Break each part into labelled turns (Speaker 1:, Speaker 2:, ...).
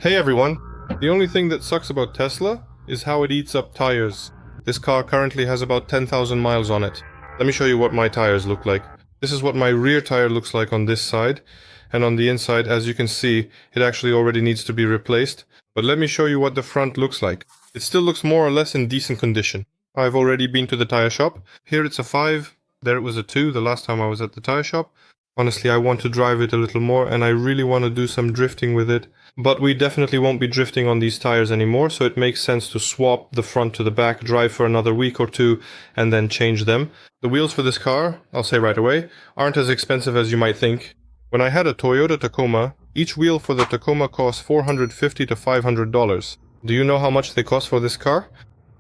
Speaker 1: Hey everyone! The only thing that sucks about Tesla is how it eats up tires. This car currently has about 10,000 miles on it. Let me show you what my tires look like. This is what my rear tire looks like on this side, and on the inside, as you can see, it actually already needs to be replaced. But let me show you what the front looks like. It still looks more or less in decent condition. I've already been to the tire shop. Here it's a 5, there it was a 2 the last time I was at the tire shop. Honestly, I want to drive it a little more and I really want to do some drifting with it. But we definitely won't be drifting on these tires anymore, so it makes sense to swap the front to the back, drive for another week or two, and then change them. The wheels for this car, I'll say right away, aren't as expensive as you might think. When I had a Toyota Tacoma, each wheel for the Tacoma cost $450 to $500. Do you know how much they cost for this car?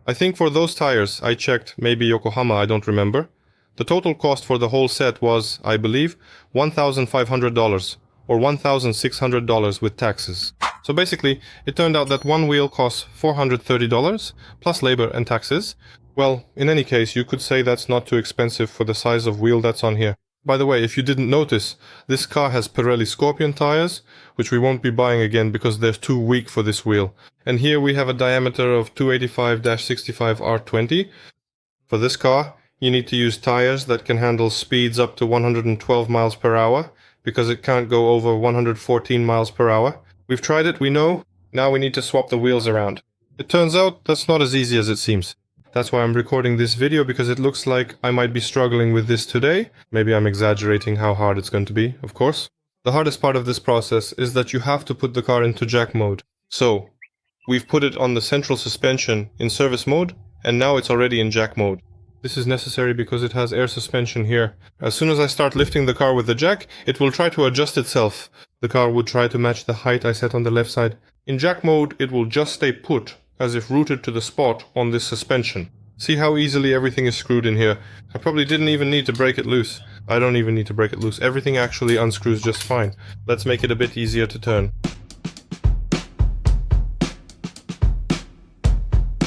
Speaker 1: I think for those tires, I checked, maybe Yokohama, I don't remember. The total cost for the whole set was, I believe, $1,500 or $1,600 with taxes. So basically, it turned out that one wheel costs $430 plus labor and taxes. Well, in any case, you could say that's not too expensive for the size of wheel that's on here. By the way, if you didn't notice, this car has Pirelli Scorpion tires, which we won't be buying again because they're too weak for this wheel. And here we have a diameter of 285-65 R20. For this car, you need to use tires that can handle speeds up to 112 miles per hour, because it can't go over 114 miles per hour. We've tried it, we know. Now we need to swap the wheels around. It turns out that's not as easy as it seems. That's why I'm recording this video, because it looks like I might be struggling with this today. Maybe I'm exaggerating how hard it's going to be, of course. The hardest part of this process is that you have to put the car into jack mode. So, we've put it on the central suspension in service mode, and now it's already in jack mode. This is necessary because it has air suspension here. As soon as I start lifting the car with the jack, it will try to adjust itself. The car would try to match the height I set on the left side. In jack mode, it will just stay put, as if rooted to the spot on this suspension. See how easily everything is screwed in here. I probably didn't even need to break it loose. I don't even need to break it loose. Everything actually unscrews just fine. Let's make it a bit easier to turn.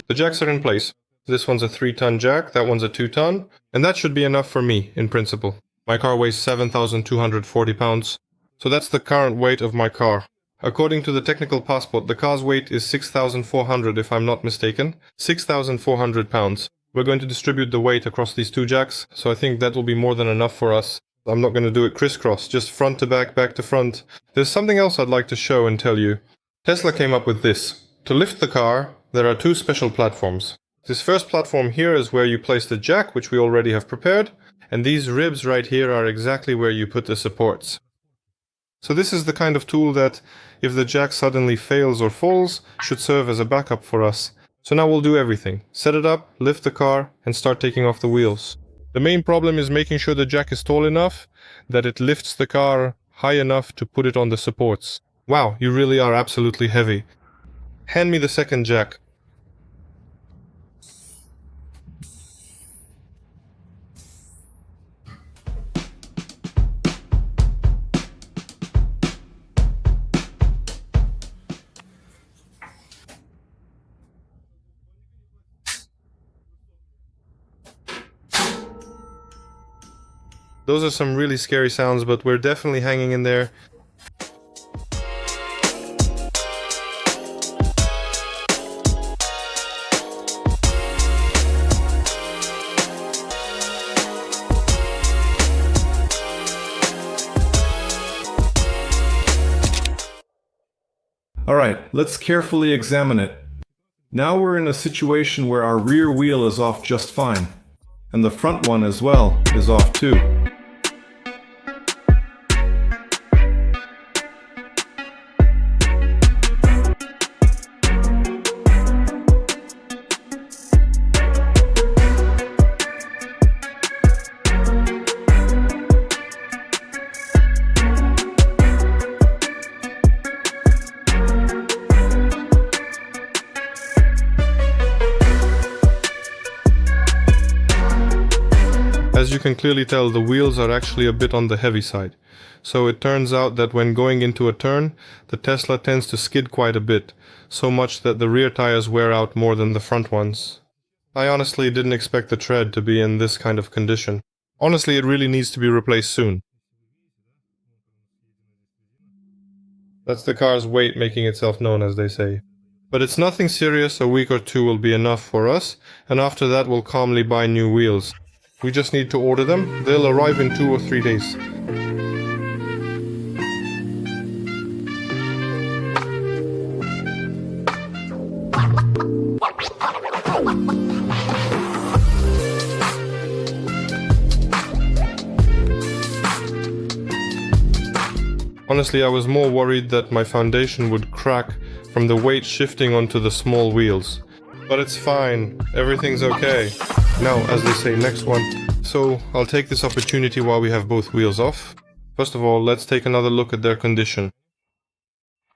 Speaker 1: The jacks are in place. This one's a 3-ton jack, that one's a 2-ton, and that should be enough for me, in principle. My car weighs 7,240 pounds, so that's the current weight of my car. According to the technical passport, the car's weight is 6,400 if I'm not mistaken. 6,400 pounds. We're going to distribute the weight across these two jacks, so I think that will be more than enough for us. I'm not going to do it crisscross, just front to back, back to front. There's something else I'd like to show and tell you. Tesla came up with this. To lift the car, there are two special platforms. This first platform here is where you place the jack, which we already have prepared, and these ribs right here are exactly where you put the supports. So this is the kind of tool that, if the jack suddenly fails or falls, should serve as a backup for us. So now we'll do everything. Set it up, lift the car, and start taking off the wheels. The main problem is making sure the jack is tall enough that it lifts the car high enough to put it on the supports. Wow, you really are absolutely heavy. Hand me the second jack. Those are some really scary sounds, but we're definitely hanging in there.
Speaker 2: Alright, let's carefully examine it. Now we're in a situation where our rear wheel is off just fine, and the front one as well is off too.
Speaker 1: As you can clearly tell, the wheels are actually a bit on the heavy side. So it turns out that when going into a turn, the Tesla tends to skid quite a bit, so much that the rear tires wear out more than the front ones. I honestly didn't expect the tread to be in this kind of condition. Honestly, it really needs to be replaced soon. That's the car's weight making itself known, as they say. But it's nothing serious, a week or two will be enough for us, and after that we'll calmly buy new wheels. We just need to order them, they'll arrive in 2 or 3 days. Honestly, I was more worried that my foundation would crack from the weight shifting onto the small wheels. But it's fine, everything's okay. Now, as they say, next one. So, I'll take this opportunity while we have both wheels off. First of all, let's take another look at their condition.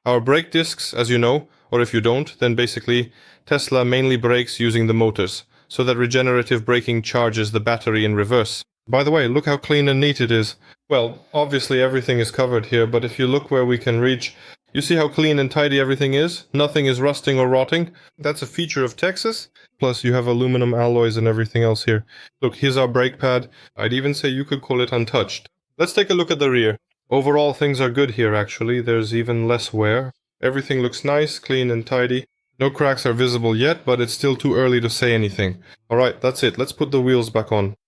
Speaker 1: Our brake discs, as you know, or if you don't, then basically, Tesla mainly brakes using the motors, so that regenerative braking charges the battery in reverse. By the way, look how clean and neat it is. Well, obviously everything is covered here, but if you look where we can reach, you see how clean and tidy everything is? Nothing is rusting or rotting. That's a feature of Texas. Plus you have aluminum alloys and everything else here. Look, here's our brake pad. I'd even say you could call it untouched. Let's take a look at the rear. Overall, things are good here actually. There's even less wear. Everything looks nice, clean and tidy. No cracks are visible yet, but it's still too early to say anything. Alright, that's it. Let's put the wheels back on.